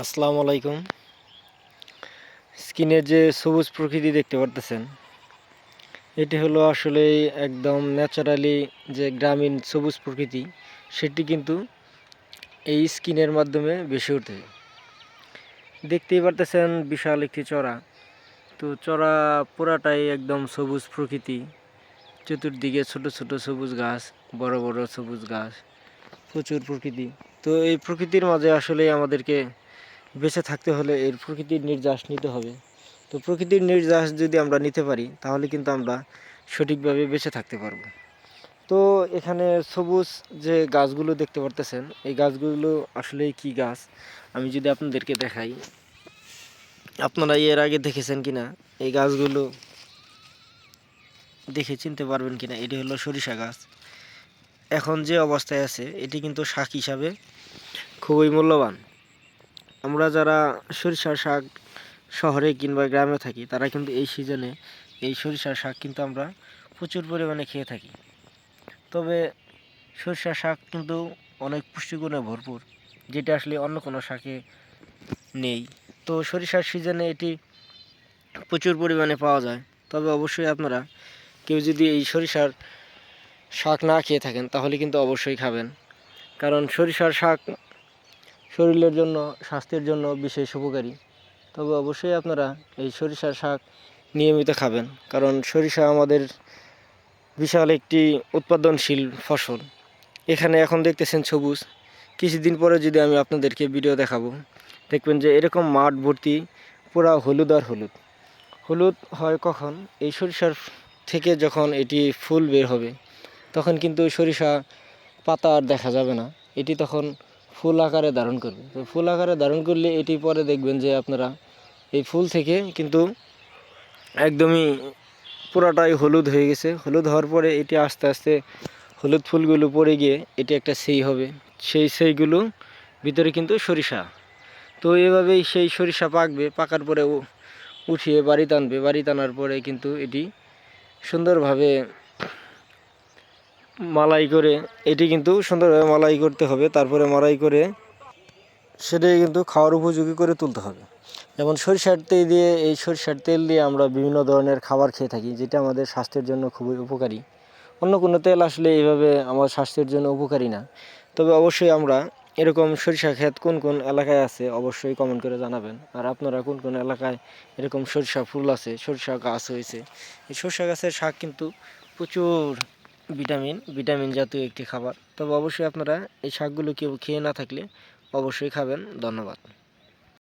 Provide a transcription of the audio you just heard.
আসসালামু আলাইকুম। স্ক্রিনে যে সবুজ প্রকৃতি দেখতে পারতেছেন, এটি হলো আসলেই একদম ন্যাচারালি যে গ্রামীণ সবুজ প্রকৃতি, সেটি কিন্তু এই স্ক্রিনের মাধ্যমে ভেসে ওঠে। দেখতেই পারতেছেন বিশাল একটি চড়া। তো চড়া পুরাটাই একদম সবুজ প্রকৃতি। চতুর্দিকে ছোট ছোট সবুজ গাছ, বড় বড় সবুজ গাছ, প্রচুর প্রকৃতি। তো এই প্রকৃতির মাঝে আসলে আমাদেরকে বেঁচে থাকতে হলে এর প্রকৃতির নির্যাস নিতে হবে। তো প্রকৃতির নির্যাস যদি আমরা নিতে পারি, তাহলে কিন্তু আমরা সঠিকভাবে বেঁচে থাকতে পারবো। তো এখানে সবুজ যে গাছগুলো দেখতে পারতেছেন, এই গাছগুলো আসলে কি গাছ আমি যদি আপনাদেরকে দেখাই, আপনারা এর আগে দেখেছেন কিনা, এই গাছগুলো দেখে চিনতে পারবেন কিনা। এটি হলো সরিষা গাছ। এখন যে অবস্থায় আছে, এটি কিন্তু শাক হিসাবে খুবই মূল্যবান। আমরা যারা সরিষার শাক শহরে কিংবা গ্রামে থাকি, তারা কিন্তু এই সিজনে এই সরিষার শাক কিন্তু আমরা প্রচুর পরিমাণে খেয়ে থাকি। তবে সরিষার শাক কিন্তু অনেক পুষ্টিগুণে ভরপুর, যেটা আসলে অন্য কোনো শাকে নেই। তো সরিষার সিজনে এটি প্রচুর পরিমাণে পাওয়া যায়। তবে অবশ্যই আপনারা কেউ যদি এই সরিষার শাক না খেয়ে থাকেন, তাহলে কিন্তু অবশ্যই খাবেন। কারণ সরিষার শাক শরীরের জন্য, স্বাস্থ্যের জন্য বিশেষ উপকারী। তবে অবশ্যই আপনারা এই সরিষার শাক নিয়মিত খাবেন, কারণ সরিষা আমাদের বিশাল একটি উৎপাদনশীল ফসল। এখানে এখন দেখতেছেন সবুজ, কিছুদিন পরে যদি আমি আপনাদেরকে ভিডিও দেখাবো, দেখবেন যে এরকম মাঠ ভর্তি পুরা হলুদ আর হলুদ। হলুদ হয় কখন? এই সরিষার থেকে যখন এটি ফুল বের হবে, তখন কিন্তু সরিষা পাতা আর দেখা যাবে না, এটি তখন ফুল আকারে ধারণ করবে। তো ফুল আকারে ধারণ করলে এটি পরে দেখবেন যে আপনারা এই ফুল থেকে কিন্তু একদমই পুরাটাই হলুদ হয়ে গেছে। হলুদ হওয়ার পরে এটি আস্তে আস্তে হলুদ ফুলগুলো পড়ে গিয়ে এটি একটা সেই হবে। সেই সেইগুলো ভিতরে কিন্তু সরিষা। তো এভাবেই সেই সরিষা পাকবে, পাকার পরে উঠিয়ে বাড়িতে আনবে। বাড়িতে আনার পরে কিন্তু এটি সুন্দরভাবে মালাই করে, এটি কিন্তু সুন্দরভাবে মালাই করতে হবে। তারপরে মালাই করে সেটাই কিন্তু খাওয়ার উপযোগী করে তুলতে হবে। যেমন সরিষার তেল দিয়ে, এই সরিষার তেল দিয়ে আমরা বিভিন্ন ধরনের খাবার খেয়ে থাকি, যেটা আমাদের স্বাস্থ্যের জন্য খুবই উপকারী। অন্য কোনো তেল আসলে এইভাবে আমার স্বাস্থ্যের জন্য উপকারী না। তবে অবশ্যই আমরা এরকম সরিষা ক্ষেত কোন কোন এলাকায় আছে অবশ্যই কমেন্ট করে জানাবেন। আর আপনারা কোন কোন এলাকায় এরকম সরিষা ফুল আছে, সরিষা গাছ হয়েছে। এই সরিষা গাছের শাক কিন্তু প্রচুর ভিটামিন জাতীয় একটি খাবার। তবে অবশ্যই আপনারা এই শাকগুলো কেউ খেয়ে না থাকলে অবশ্যই খাবেন। ধন্যবাদ।